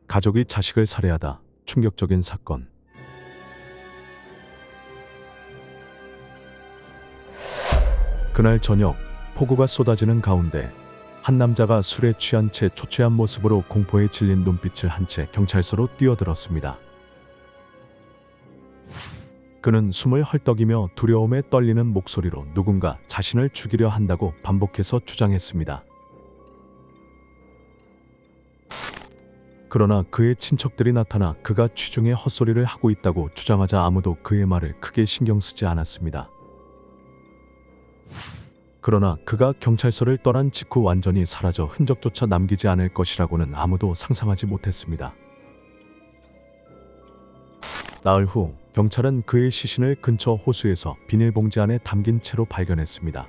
가족이 자식을 살해하다. 충격적인 사건. 그날 저녁, 폭우가 쏟아지는 가운데 한 남자가 술에 취한 채 초췌한 모습으로 공포에 질린 눈빛을 한 채 경찰서로 뛰어들었습니다. 그는 숨을 헐떡이며 두려움에 떨리는 목소리로 누군가 자신을 죽이려 한다고 반복해서 주장했습니다. 그러나 그의 친척들이 나타나 그가 취중에 헛소리를 하고 있다고 주장하자 아무도 그의 말을 크게 신경 쓰지 않았습니다. 그러나 그가 경찰서를 떠난 직후 완전히 사라져 흔적조차 남기지 않을 것이라고는 아무도 상상하지 못했습니다. 나흘 후 경찰은 그의 시신을 근처 호수에서 비닐봉지 안에 담긴 채로 발견했습니다.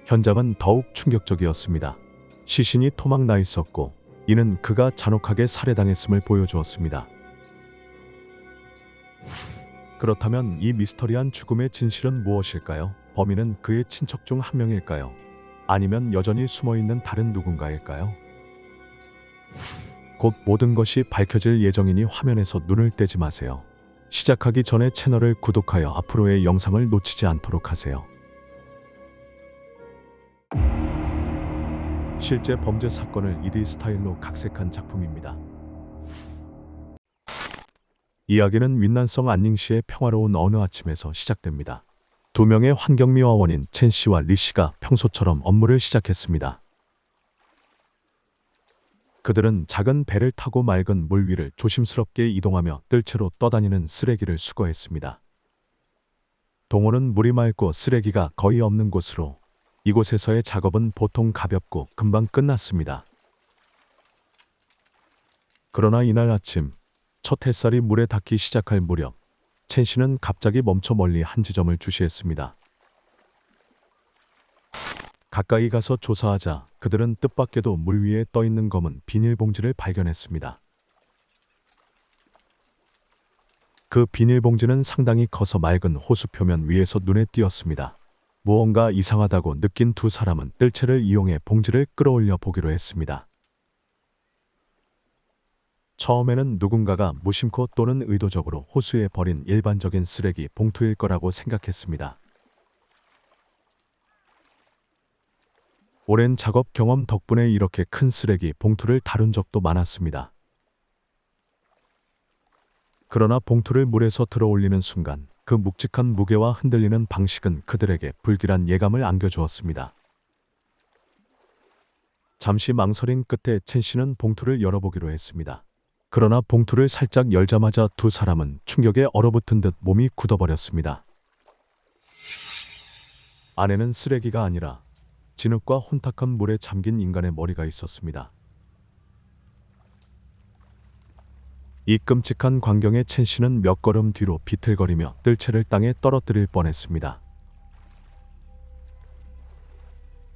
현장은 더욱 충격적이었습니다. 시신이 토막 나 있었고 이는 그가 잔혹하게 살해당했음을 보여주었습니다. 그렇다면 이 미스터리한 죽음의 진실은 무엇일까요? 범인은 그의 친척 중 한 명일까요? 아니면 여전히 숨어있는 다른 누군가일까요? 곧 모든 것이 밝혀질 예정이니 화면에서 눈을 떼지 마세요. 시작하기 전에 채널을 구독하여 앞으로의 영상을 놓치지 않도록 하세요. 실제 범죄 사건을 2D 스타일로 각색한 작품입니다. 이야기는 윈난성 안닝시의 평화로운 어느 아침에서 시작됩니다. 두 명의 환경미화원인 첸 씨와 리 씨가 평소처럼 업무를 시작했습니다. 그들은 작은 배를 타고 맑은 물 위를 조심스럽게 이동하며 뜰채로 떠다니는 쓰레기를 수거했습니다. 동호는 물이 맑고 쓰레기가 거의 없는 곳으로 이곳에서의 작업은 보통 가볍고 금방 끝났습니다. 그러나 이날 아침 첫 햇살이 물에 닿기 시작할 무렵 첸 씨는 갑자기 멈춰 멀리 한 지점을 주시했습니다. 가까이 가서 조사하자 그들은 뜻밖에도 물 위에 떠있는 검은 비닐봉지를 발견했습니다. 그 비닐봉지는 상당히 커서 맑은 호수 표면 위에서 눈에 띄었습니다. 무언가 이상하다고 느낀 두 사람은 뜰채를 이용해 봉지를 끌어올려 보기로 했습니다. 처음에는 누군가가 무심코 또는 의도적으로 호수에 버린 일반적인 쓰레기 봉투일 거라고 생각했습니다. 오랜 작업 경험 덕분에 이렇게 큰 쓰레기 봉투를 다룬 적도 많았습니다. 그러나 봉투를 물에서 들어올리는 순간 그 묵직한 무게와 흔들리는 방식은 그들에게 불길한 예감을 안겨주었습니다. 잠시 망설인 끝에 첸 씨는 봉투를 열어보기로 했습니다. 그러나 봉투를 살짝 열자마자 두 사람은 충격에 얼어붙은 듯 몸이 굳어버렸습니다. 안에는 쓰레기가 아니라 진흙과 혼탁한 물에 잠긴 인간의 머리가 있었습니다. 이 끔찍한 광경에 첸 씨는 몇 걸음 뒤로 비틀거리며 뜰채를 땅에 떨어뜨릴 뻔했습니다.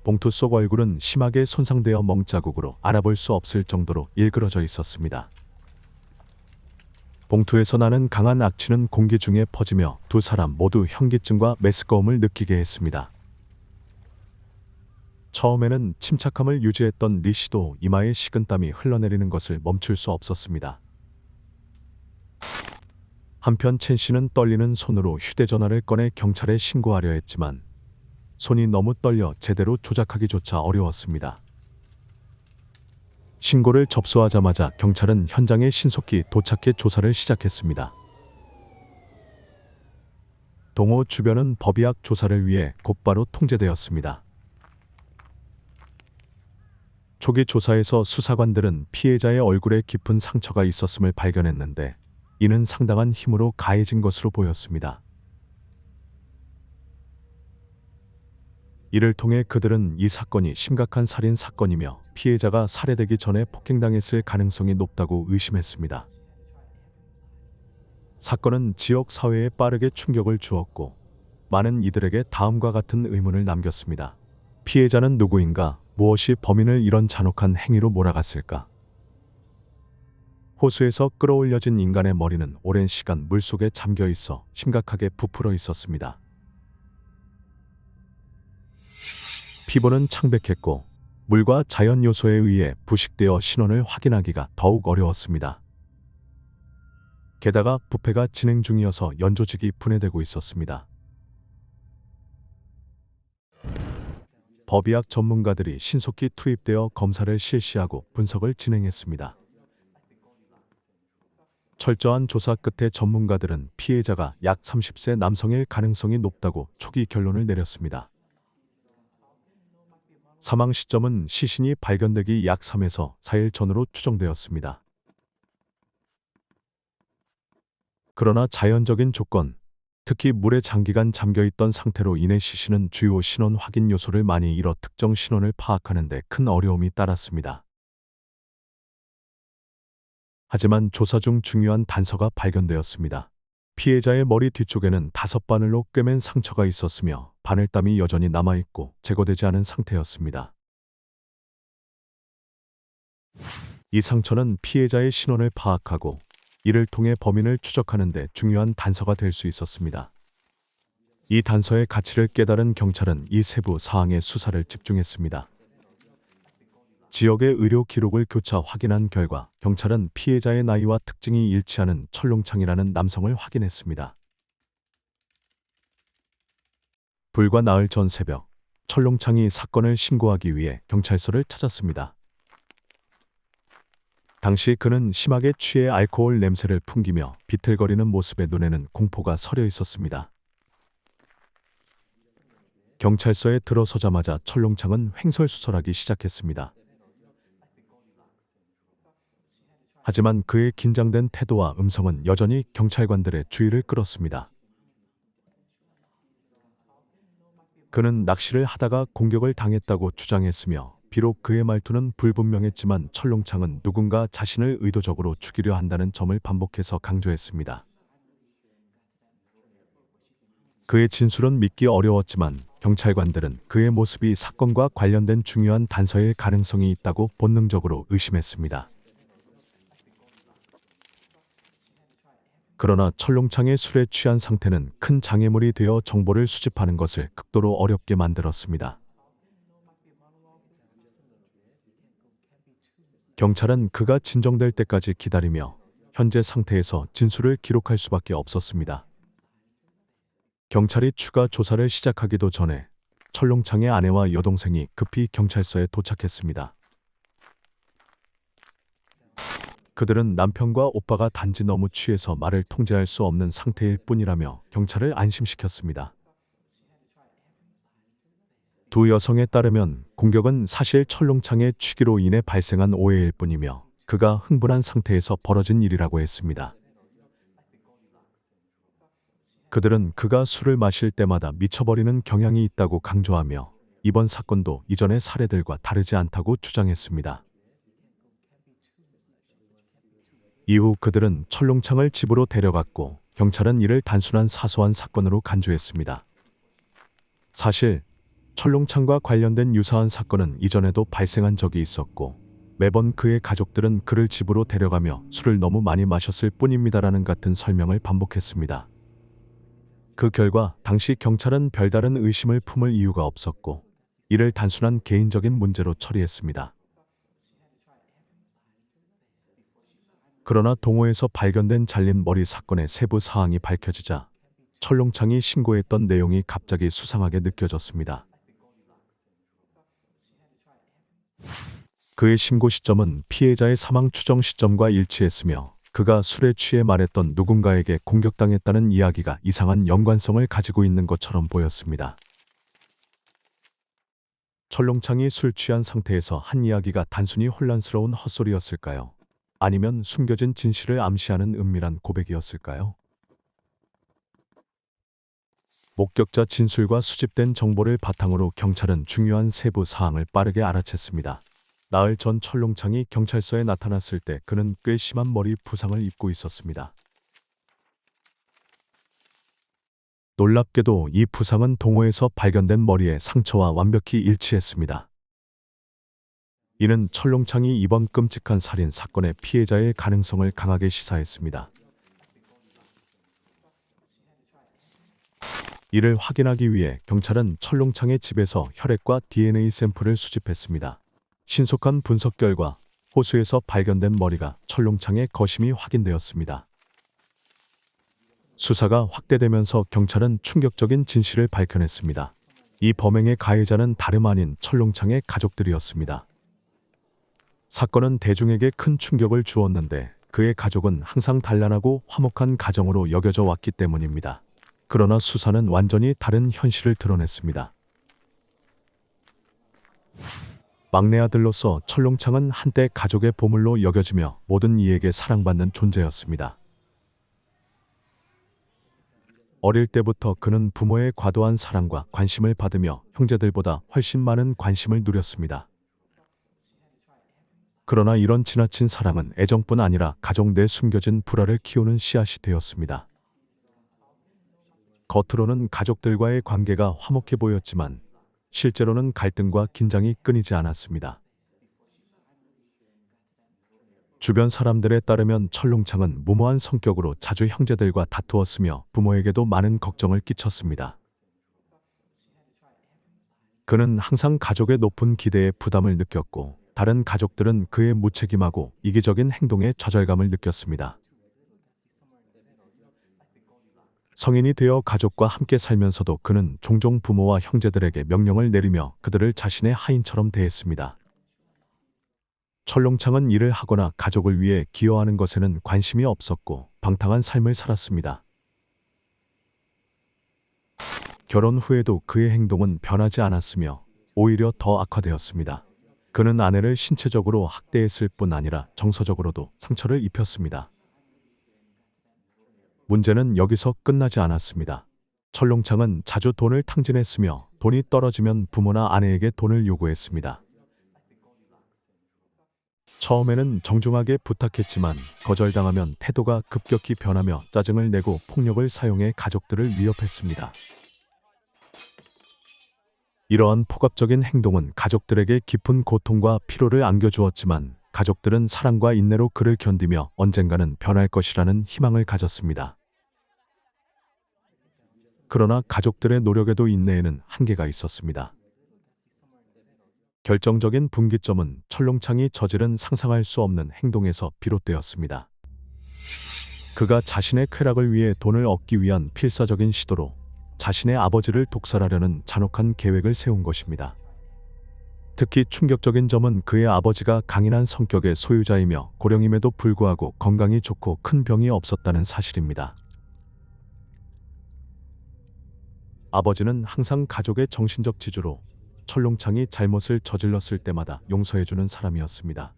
봉투 속 얼굴은 심하게 손상되어 멍자국으로 알아볼 수 없을 정도로 일그러져 있었습니다. 봉투에서 나는 강한 악취는 공기 중에 퍼지며 두 사람 모두 현기증과 메스꺼움을 느끼게 했습니다. 처음에는 침착함을 유지했던 리 씨도 이마에 식은땀이 흘러내리는 것을 멈출 수 없었습니다. 한편 첸 씨는 떨리는 손으로 휴대전화를 꺼내 경찰에 신고하려 했지만 손이 너무 떨려 제대로 조작하기조차 어려웠습니다. 신고를 접수하자마자 경찰은 현장에 신속히 도착해 조사를 시작했습니다. 동호 주변은 법의학 조사를 위해 곧바로 통제되었습니다. 초기 조사에서 수사관들은 피해자의 얼굴에 깊은 상처가 있었음을 발견했는데 이는 상당한 힘으로 가해진 것으로 보였습니다. 이를 통해 그들은 이 사건이 심각한 살인 사건이며 피해자가 살해되기 전에 폭행당했을 가능성이 높다고 의심했습니다. 사건은 지역 사회에 빠르게 충격을 주었고 많은 이들에게 다음과 같은 의문을 남겼습니다. 피해자는 누구인가? 무엇이 범인을 이런 잔혹한 행위로 몰아갔을까? 호수에서 끌어올려진 인간의 머리는 오랜 시간 물속에 잠겨 있어 심각하게 부풀어 있었습니다. 피부는 창백했고 물과 자연 요소에 의해 부식되어 신원을 확인하기가 더욱 어려웠습니다. 게다가 부패가 진행 중이어서 연조직이 분해되고 있었습니다. 법의학 전문가들이 신속히 투입되어 검사를 실시하고 분석을 진행했습니다. 철저한 조사 끝에 전문가들은 피해자가 약 30세 남성일 가능성이 높다고 초기 결론을 내렸습니다. 사망 시점은 시신이 발견되기 약 3에서 4일 전으로 추정되었습니다. 그러나 자연적인 조건, 특히 물에 장기간 잠겨있던 상태로 인해 시신은 주요 신원 확인 요소를 많이 잃어 특정 신원을 파악하는 데 큰 어려움이 따랐습니다. 하지만 조사 중 중요한 단서가 발견되었습니다. 피해자의 머리 뒤쪽에는 5바늘로 꿰맨 상처가 있었으며 바늘땀이 여전히 남아있고 제거되지 않은 상태였습니다. 이 상처는 피해자의 신원을 파악하고 이를 통해 범인을 추적하는 데 중요한 단서가 될 수 있었습니다. 이 단서의 가치를 깨달은 경찰은 이 세부 사항에 수사를 집중했습니다. 지역의 의료 기록을 교차 확인한 결과 경찰은 피해자의 나이와 특징이 일치하는 철롱창이라는 남성을 확인했습니다. 불과 나흘 전 새벽, 철롱창이 사건을 신고하기 위해 경찰서를 찾았습니다. 당시 그는 심하게 취해 알코올 냄새를 풍기며 비틀거리는 모습에 눈에는 공포가 서려 있었습니다. 경찰서에 들어서자마자 철롱창은 횡설수설하기 시작했습니다. 하지만 그의 긴장된 태도와 음성은 여전히 경찰관들의 주의를 끌었습니다. 그는 낚시를 하다가 공격을 당했다고 주장했으며 비록 그의 말투는 불분명했지만 철롱창은 누군가 자신을 의도적으로 죽이려 한다는 점을 반복해서 강조했습니다. 그의 진술은 믿기 어려웠지만 경찰관들은 그의 모습이 사건과 관련된 중요한 단서일 가능성이 있다고 본능적으로 의심했습니다. 그러나 철롱창의 술에 취한 상태는 큰 장애물이 되어 정보를 수집하는 것을 극도로 어렵게 만들었습니다. 경찰은 그가 진정될 때까지 기다리며 현재 상태에서 진술을 기록할 수밖에 없었습니다. 경찰이 추가 조사를 시작하기도 전에 철롱창의 아내와 여동생이 급히 경찰서에 도착했습니다. 그들은 남편과 오빠가 단지 너무 취해서 말을 통제할 수 없는 상태일 뿐이라며 경찰을 안심시켰습니다. 두 여성에 따르면 공격은 사실 철롱창의 취기로 인해 발생한 오해일 뿐이며 그가 흥분한 상태에서 벌어진 일이라고 했습니다. 그들은 그가 술을 마실 때마다 미쳐버리는 경향이 있다고 강조하며 이번 사건도 이전의 사례들과 다르지 않다고 주장했습니다. 이후 그들은 철롱창을 집으로 데려갔고 경찰은 이를 단순한 사소한 사건으로 간주했습니다. 사실 철롱창과 관련된 유사한 사건은 이전에도 발생한 적이 있었고 매번 그의 가족들은 그를 집으로 데려가며 술을 너무 많이 마셨을 뿐입니다라는 같은 설명을 반복했습니다. 그 결과 당시 경찰은 별다른 의심을 품을 이유가 없었고 이를 단순한 개인적인 문제로 처리했습니다. 그러나 동호에서 발견된 잘린 머리 사건의 세부 사항이 밝혀지자 철롱창이 신고했던 내용이 갑자기 수상하게 느껴졌습니다. 그의 신고 시점은 피해자의 사망 추정 시점과 일치했으며 그가 술에 취해 말했던 누군가에게 공격당했다는 이야기가 이상한 연관성을 가지고 있는 것처럼 보였습니다. 철롱창이 술 취한 상태에서 한 이야기가 단순히 혼란스러운 헛소리였을까요? 아니면 숨겨진 진실을 암시하는 은밀한 고백이었을까요? 목격자 진술과 수집된 정보를 바탕으로 경찰은 중요한 세부 사항을 빠르게 알아챘습니다. 나흘 전 철롱창이 경찰서에 나타났을 때 그는 꽤 심한 머리 부상을 입고 있었습니다. 놀랍게도 이 부상은 동호에서 발견된 머리의 상처와 완벽히 일치했습니다. 이는 철롱창이 이번 끔찍한 살인 사건의 피해자일 가능성을 강하게 시사했습니다. 이를 확인하기 위해 경찰은 철롱창의 집에서 혈액과 DNA 샘플을 수집했습니다. 신속한 분석 결과 호수에서 발견된 머리가 철롱창의 것임이 확인되었습니다. 수사가 확대되면서 경찰은 충격적인 진실을 밝혀냈습니다. 이 범행의 가해자는 다름 아닌 철롱창의 가족들이었습니다. 사건은 대중에게 큰 충격을 주었는데 그의 가족은 항상 단란하고 화목한 가정으로 여겨져 왔기 때문입니다. 그러나 수사는 완전히 다른 현실을 드러냈습니다. 막내 아들로서 철롱창은 한때 가족의 보물로 여겨지며 모든 이에게 사랑받는 존재였습니다. 어릴 때부터 그는 부모의 과도한 사랑과 관심을 받으며 형제들보다 훨씬 많은 관심을 누렸습니다. 그러나 이런 지나친 사랑은 애정뿐 아니라 가족 내 숨겨진 불화를 키우는 씨앗이 되었습니다. 겉으로는 가족들과의 관계가 화목해 보였지만 실제로는 갈등과 긴장이 끊이지 않았습니다. 주변 사람들에 따르면 철롱창은 무모한 성격으로 자주 형제들과 다투었으며 부모에게도 많은 걱정을 끼쳤습니다. 그는 항상 가족의 높은 기대에 부담을 느꼈고 다른 가족들은 그의 무책임하고 이기적인 행동에 좌절감을 느꼈습니다. 성인이 되어 가족과 함께 살면서도 그는 종종 부모와 형제들에게 명령을 내리며 그들을 자신의 하인처럼 대했습니다. 철롱창은 일을 하거나 가족을 위해 기여하는 것에는 관심이 없었고 방탕한 삶을 살았습니다. 결혼 후에도 그의 행동은 변하지 않았으며 오히려 더 악화되었습니다. 그는 아내를 신체적으로 학대했을 뿐 아니라 정서적으로도 상처를 입혔습니다. 문제는 여기서 끝나지 않았습니다. 철롱창은 자주 돈을 탕진했으며 돈이 떨어지면 부모나 아내에게 돈을 요구했습니다. 처음에는 정중하게 부탁했지만 거절당하면 태도가 급격히 변하며 짜증을 내고 폭력을 사용해 가족들을 위협했습니다. 이러한 폭압적인 행동은 가족들에게 깊은 고통과 피로를 안겨주었지만 가족들은 사랑과 인내로 그를 견디며 언젠가는 변할 것이라는 희망을 가졌습니다. 그러나 가족들의 노력에도 인내에는 한계가 있었습니다. 결정적인 분기점은 철롱창이 저지른 상상할 수 없는 행동에서 비롯되었습니다. 그가 자신의 쾌락을 위해 돈을 얻기 위한 필사적인 시도로 자신의 아버지를 독살하려는 잔혹한 계획을 세운 것입니다. 특히 충격적인 점은 그의 아버지가 강인한 성격의 소유자이며 고령임에도 불구하고 건강이 좋고 큰 병이 없었다는 사실입니다. 아버지는 항상 가족의 정신적 지주로 철롱창이 잘못을 저질렀을 때마다 용서해주는 사람이었습니다.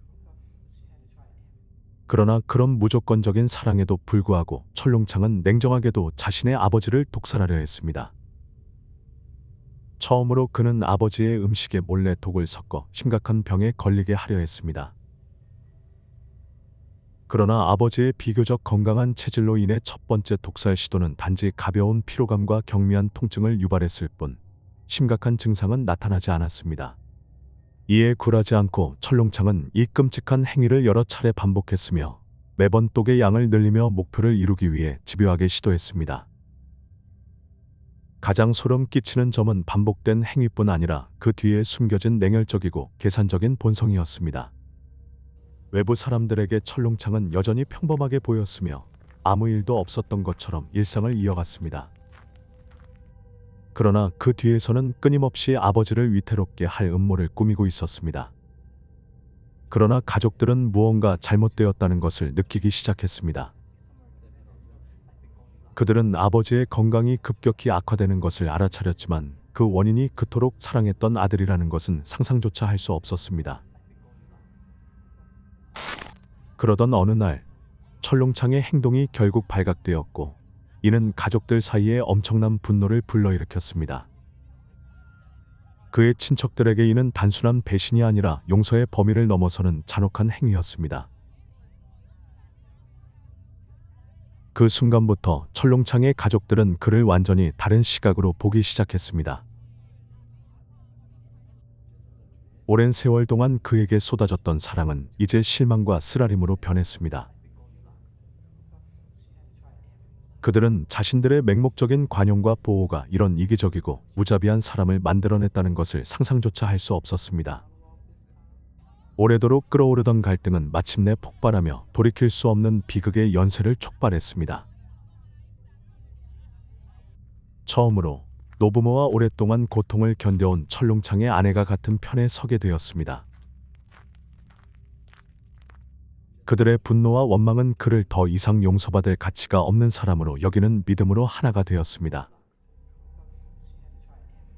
그러나 그런 무조건적인 사랑에도 불구하고 철롱창은 냉정하게도 자신의 아버지를 독살하려 했습니다. 처음으로 그는 아버지의 음식에 몰래 독을 섞어 심각한 병에 걸리게 하려 했습니다. 그러나 아버지의 비교적 건강한 체질로 인해 첫 번째 독살 시도는 단지 가벼운 피로감과 경미한 통증을 유발했을 뿐 심각한 증상은 나타나지 않았습니다. 이에 굴하지 않고 철롱창은 이 끔찍한 행위를 여러 차례 반복했으며 매번 독의 양을 늘리며 목표를 이루기 위해 집요하게 시도했습니다. 가장 소름 끼치는 점은 반복된 행위뿐 아니라 그 뒤에 숨겨진 냉혈적이고 계산적인 본성이었습니다. 외부 사람들에게 철롱창은 여전히 평범하게 보였으며 아무 일도 없었던 것처럼 일상을 이어갔습니다. 그러나 그 뒤에서는 끊임없이 아버지를 위태롭게 할 음모를 꾸미고 있었습니다. 그러나 가족들은 무언가 잘못되었다는 것을 느끼기 시작했습니다. 그들은 아버지의 건강이 급격히 악화되는 것을 알아차렸지만 그 원인이 그토록 사랑했던 아들이라는 것은 상상조차 할 수 없었습니다. 그러던 어느 날 철롱창의 행동이 결국 발각되었고 이는 가족들 사이에 엄청난 분노를 불러일으켰습니다. 그의 친척들에게 이는 단순한 배신이 아니라 용서의 범위를 넘어서는 잔혹한 행위였습니다. 그 순간부터 철롱창의 가족들은 그를 완전히 다른 시각으로 보기 시작했습니다. 오랜 세월 동안 그에게 쏟아졌던 사랑은 이제 실망과 쓰라림으로 변했습니다. 그들은 자신들의 맹목적인 관용과 보호가 이런 이기적이고 무자비한 사람을 만들어냈다는 것을 상상조차 할 수 없었습니다. 오래도록 끓어오르던 갈등은 마침내 폭발하며 돌이킬 수 없는 비극의 연쇄를 촉발했습니다. 처음으로 노부모와 오랫동안 고통을 견뎌온 철룡창의 아내가 같은 편에 서게 되었습니다. 그들의 분노와 원망은 그를 더 이상 용서받을 가치가 없는 사람으로 여기는 믿음으로 하나가 되었습니다.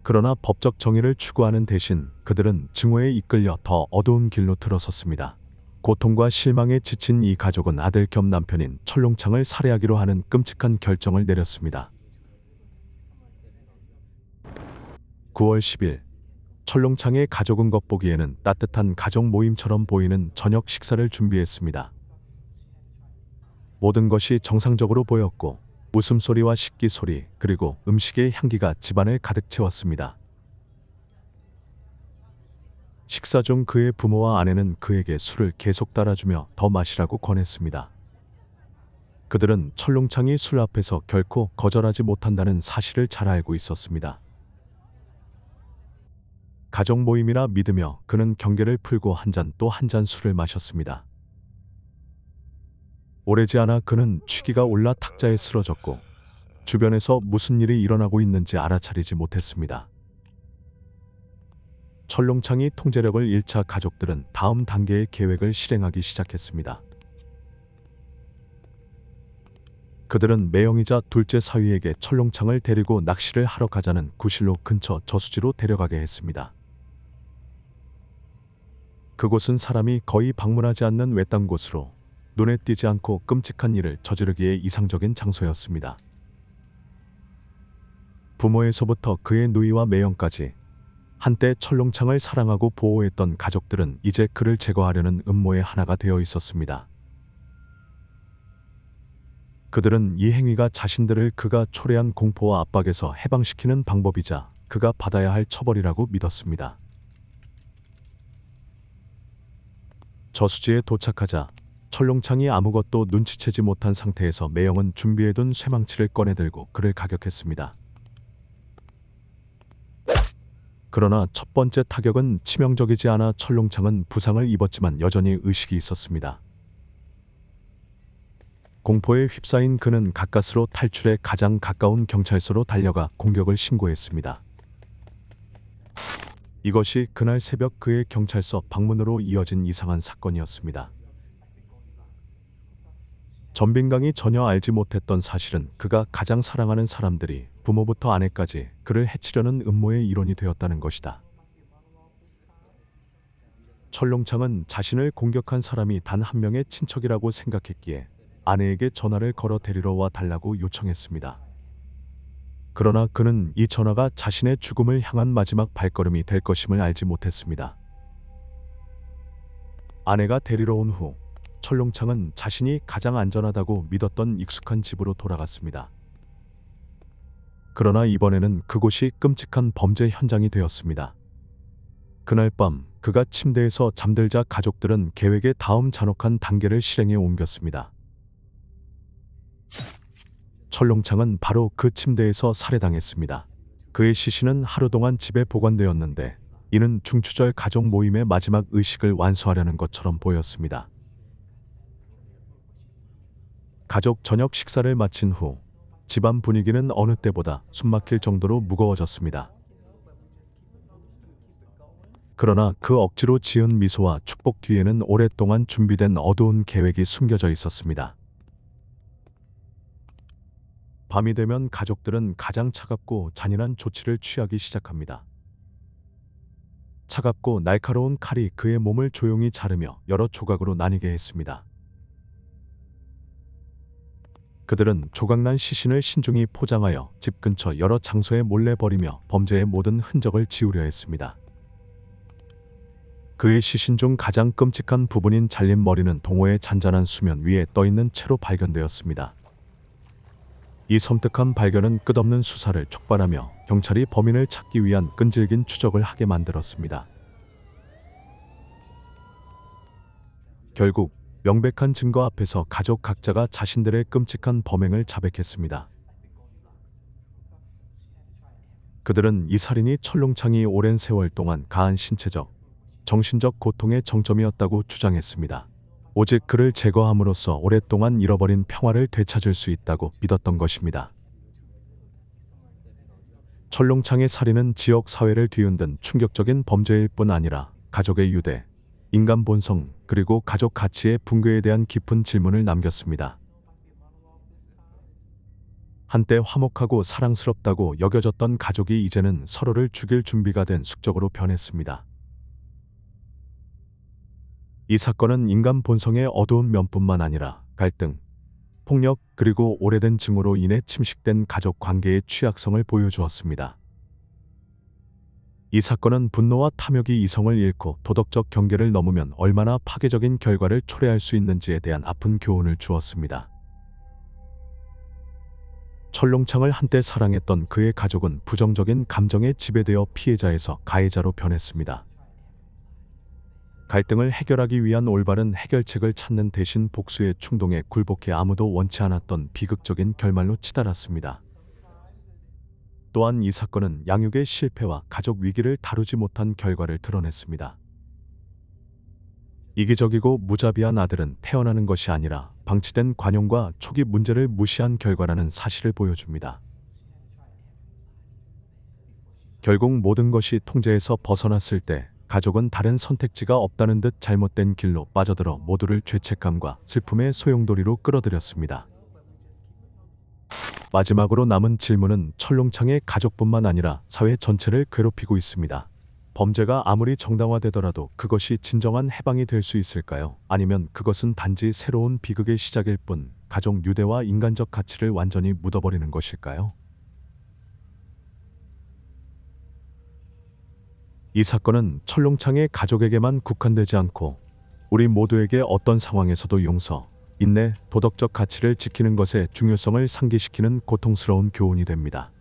그러나 법적 정의를 추구하는 대신 그들은 증오에 이끌려 더 어두운 길로 들어섰습니다. 고통과 실망에 지친 이 가족은 아들 겸 남편인 철룡창을 살해하기로 하는 끔찍한 결정을 내렸습니다. 9월 10일, 철룡창의 가족은 겉보기에는 따뜻한 가족 모임처럼 보이는 저녁 식사를 준비했습니다. 모든 것이 정상적으로 보였고 웃음소리와 식기소리 그리고 음식의 향기가 집안을 가득 채웠습니다. 식사 중 그의 부모와 아내는 그에게 술을 계속 따라주며 더 마시라고 권했습니다. 그들은 철룡창이 술 앞에서 결코 거절하지 못한다는 사실을 잘 알고 있었습니다. 가족 모임이라 믿으며 그는 경계를 풀고 한 잔 또 한 잔 술을 마셨습니다. 오래지 않아 그는 취기가 올라 탁자에 쓰러졌고 주변에서 무슨 일이 일어나고 있는지 알아차리지 못했습니다. 철룡창이 통제력을 잃자 가족들은 다음 단계의 계획을 실행하기 시작했습니다. 그들은 매형이자 둘째 사위에게 철룡창을 데리고 낚시를 하러 가자는 구실로 근처 저수지로 데려가게 했습니다. 그곳은 사람이 거의 방문하지 않는 외딴 곳으로 눈에 띄지 않고 끔찍한 일을 저지르기에 이상적인 장소였습니다. 부모에서부터 그의 누이와 매형까지 한때 철룡창을 사랑하고 보호했던 가족들은 이제 그를 제거하려는 음모의 하나가 되어 있었습니다. 그들은 이 행위가 자신들을 그가 초래한 공포와 압박에서 해방시키는 방법이자 그가 받아야 할 처벌이라고 믿었습니다. 저수지에 도착하자 철룡창이 아무것도 눈치채지 못한 상태에서 매형은 준비해둔 쇠망치를 꺼내들고 그를 가격했습니다. 그러나 첫 번째 타격은 치명적이지 않아 철룡창은 부상을 입었지만 여전히 의식이 있었습니다. 공포에 휩싸인 그는 가까스로 탈출해 가장 가까운 경찰서로 달려가 공격을 신고했습니다. 이것이 그날 새벽 그의 경찰서 방문으로 이어진 이상한 사건이었습니다. 전빈강이 전혀 알지 못했던 사실은 그가 가장 사랑하는 사람들이 부모부터 아내까지 그를 해치려는 음모의 일원이 되었다는 것이다. 철룡창은 자신을 공격한 사람이 단 한 명의 친척이라고 생각했기에 아내에게 전화를 걸어 데리러 와 달라고 요청했습니다. 그러나 그는 이 전화가 자신의 죽음을 향한 마지막 발걸음이 될 것임을 알지 못했습니다. 아내가 데리러 온 후 철룡창은 자신이 가장 안전하다고 믿었던 익숙한 집으로 돌아갔습니다. 그러나 이번에는 그곳이 끔찍한 범죄 현장이 되었습니다. 그날 밤 그가 침대에서 잠들자 가족들은 계획의 다음 잔혹한 단계를 실행에 옮겼습니다. 철룡창은 바로 그 침대에서 살해당했습니다. 그의 시신은 하루 동안 집에 보관되었는데 이는 중추절 가족 모임의 마지막 의식을 완수하려는 것처럼 보였습니다. 가족 저녁 식사를 마친 후 집안 분위기는 어느 때보다 숨막힐 정도로 무거워졌습니다. 그러나 그 억지로 지은 미소와 축복 뒤에는 오랫동안 준비된 어두운 계획이 숨겨져 있었습니다. 밤이 되면 가족들은 가장 차갑고 잔인한 조치를 취하기 시작합니다. 차갑고 날카로운 칼이 그의 몸을 조용히 자르며 여러 조각으로 나뉘게 했습니다. 그들은 조각난 시신을 신중히 포장하여 집 근처 여러 장소에 몰래 버리며 범죄의 모든 흔적을 지우려 했습니다. 그의 시신 중 가장 끔찍한 부분인 잘린 머리는 동호의 잔잔한 수면 위에 떠있는 채로 발견되었습니다. 이 섬뜩한 발견은 끝없는 수사를 촉발하며 경찰이 범인을 찾기 위한 끈질긴 추적을 하게 만들었습니다. 결국 명백한 증거 앞에서 가족 각자가 자신들의 끔찍한 범행을 자백했습니다. 그들은 이 살인이 철룡창이 오랜 세월 동안 가한 신체적, 정신적 고통의 정점이었다고 주장했습니다. 오직 그를 제거함으로써 오랫동안 잃어버린 평화를 되찾을 수 있다고 믿었던 것입니다. 철롱창의 살인은 지역 사회를 뒤흔든 충격적인 범죄일 뿐 아니라 가족의 유대, 인간 본성, 그리고 가족 가치의 붕괴에 대한 깊은 질문을 남겼습니다. 한때 화목하고 사랑스럽다고 여겨졌던 가족이 이제는 서로를 죽일 준비가 된 숙적으로 변했습니다. 이 사건은 인간 본성의 어두운 면뿐만 아니라 갈등, 폭력, 그리고 오래된 증오로 인해 침식된 가족 관계의 취약성을 보여주었습니다. 이 사건은 분노와 탐욕이 이성을 잃고 도덕적 경계를 넘으면 얼마나 파괴적인 결과를 초래할 수 있는지에 대한 아픈 교훈을 주었습니다. 철롱창을 한때 사랑했던 그의 가족은 부정적인 감정에 지배되어 피해자에서 가해자로 변했습니다. 갈등을 해결하기 위한 올바른 해결책을 찾는 대신 복수의 충동에 굴복해 아무도 원치 않았던 비극적인 결말로 치달았습니다. 또한 이 사건은 양육의 실패와 가족 위기를 다루지 못한 결과를 드러냈습니다. 이기적이고 무자비한 아들은 태어나는 것이 아니라 방치된 관용과 초기 문제를 무시한 결과라는 사실을 보여줍니다. 결국 모든 것이 통제에서 벗어났을 때 가족은 다른 선택지가 없다는 듯 잘못된 길로 빠져들어 모두를 죄책감과 슬픔의 소용돌이로 끌어들였습니다. 마지막으로 남은 질문은 철롱창의 가족뿐만 아니라 사회 전체를 괴롭히고 있습니다. 범죄가 아무리 정당화되더라도 그것이 진정한 해방이 될 수 있을까요? 아니면 그것은 단지 새로운 비극의 시작일 뿐 가족 유대와 인간적 가치를 완전히 묻어버리는 것일까요? 이 사건은 철롱창의 가족에게만 국한되지 않고 우리 모두에게 어떤 상황에서도 용서, 인내, 도덕적 가치를 지키는 것의 중요성을 상기시키는 고통스러운 교훈이 됩니다.